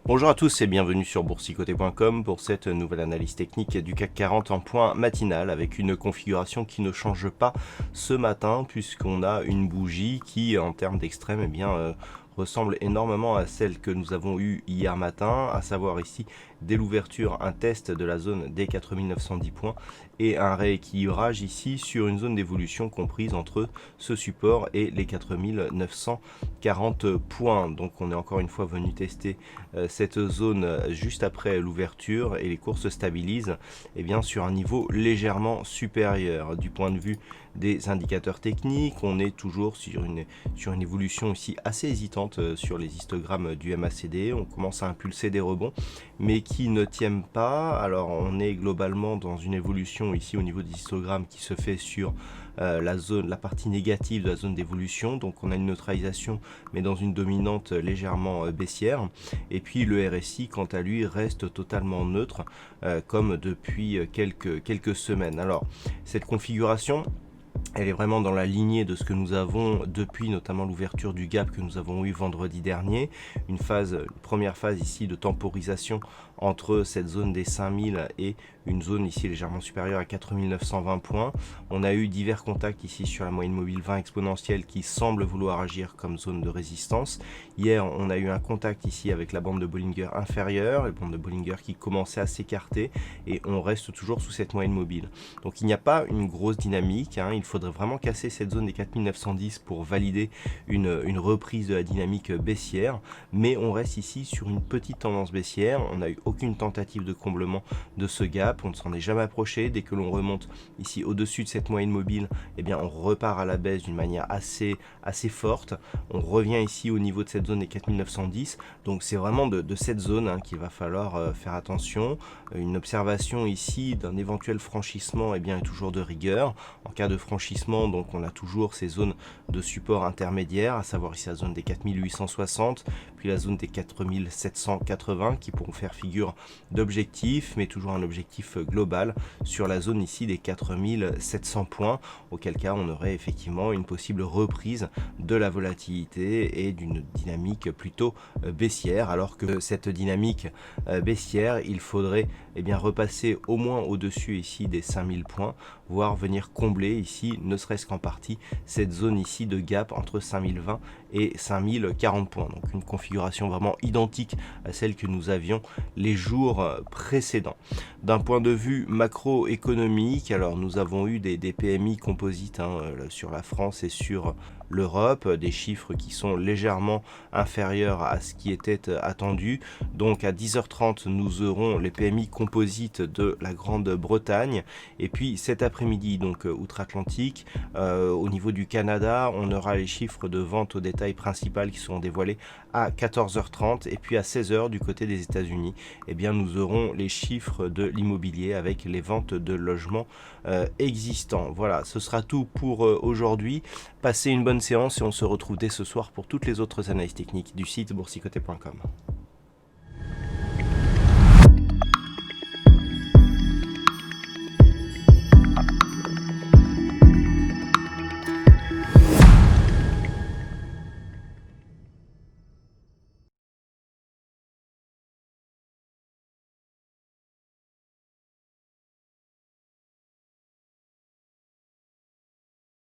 Bonjour à tous et bienvenue sur boursicoté.com pour cette nouvelle analyse technique du CAC 40 en point matinal avec une configuration qui ne change pas ce matin puisqu'on a une bougie qui en termes d'extrême ressemble énormément à celle que nous avons eue hier matin, à savoir ici dès l'ouverture un test de la zone des 4910 points et un rééquilibrage ici sur une zone d'évolution comprise entre ce support et les 4940 points. Donc on est encore une fois venu tester cette zone juste après l'ouverture et les cours se stabilisent sur un niveau légèrement supérieur. Du point de vue des indicateurs techniques, on est toujours sur une évolution ici assez hésitante sur les histogrammes du MACD. On commence à impulser des rebonds mais qui ne tiennent pas. Alors on est globalement dans une évolution ici au niveau des histogrammes qui se fait sur la partie négative de la zone d'évolution, donc on a une neutralisation mais dans une dominante légèrement baissière, et puis le RSI quant à lui reste totalement neutre comme depuis quelques semaines. Alors cette configuration, elle est vraiment dans la lignée de ce que nous avons depuis notamment l'ouverture du gap que nous avons eu vendredi dernier. Une première phase ici de temporisation entre cette zone des 5000 et une zone ici légèrement supérieure à 4920 points. On a eu divers contacts ici sur la moyenne mobile 20 exponentielle qui semble vouloir agir comme zone de résistance. Hier, on a eu un contact ici avec la bande de Bollinger inférieure, la bande de Bollinger qui commençait à s'écarter et on reste toujours sous cette moyenne mobile. Donc il n'y a pas une grosse dynamique, il faudrait vraiment casser cette zone des 4910 pour valider une reprise de la dynamique baissière, mais on reste ici sur une petite tendance baissière. On n'a eu aucune tentative de comblement de ce gap, on ne s'en est jamais approché. Dès que l'on remonte ici au-dessus de cette moyenne mobile, on repart à la baisse d'une manière assez forte. On revient ici au niveau de cette zone des 4910, donc c'est vraiment de cette zone qu'il va falloir faire attention. Une observation ici d'un éventuel franchissement est toujours de rigueur. En cas de franchissement, donc on a toujours ces zones de support intermédiaire, à savoir ici la zone des 4860, puis la zone des 4780 qui pourront faire figure d'objectif, mais toujours un objectif global sur la zone ici des 4700 points, auquel cas on aurait effectivement une possible reprise de la volatilité et d'une dynamique plutôt baissière, alors que cette dynamique baissière, il faudrait repasser au moins au-dessus ici des 5000 points, voire venir combler ici, ne serait-ce qu'en partie, cette zone ici de gap entre 5020 et 5040 points. Donc une configuration vraiment identique à celle que nous avions les jours précédents. D'un point de vue macroéconomique, alors nous avons eu des PMI composites sur la France et sur l'Europe, des chiffres qui sont légèrement inférieurs à ce qui était attendu. Donc à 10h30, nous aurons les PMI composites de la Grande-Bretagne, et puis cet après-midi, donc outre-Atlantique, au niveau du Canada, on aura les chiffres de vente au détail principales qui seront dévoilés à 14h30, et puis à 16h du côté des États-Unis, nous aurons les chiffres de l'immobilier avec les ventes de logements existants. Voilà, ce sera tout pour aujourd'hui. Passez une bonne séance et on se retrouve dès ce soir pour toutes les autres analyses techniques du site boursicoté.com.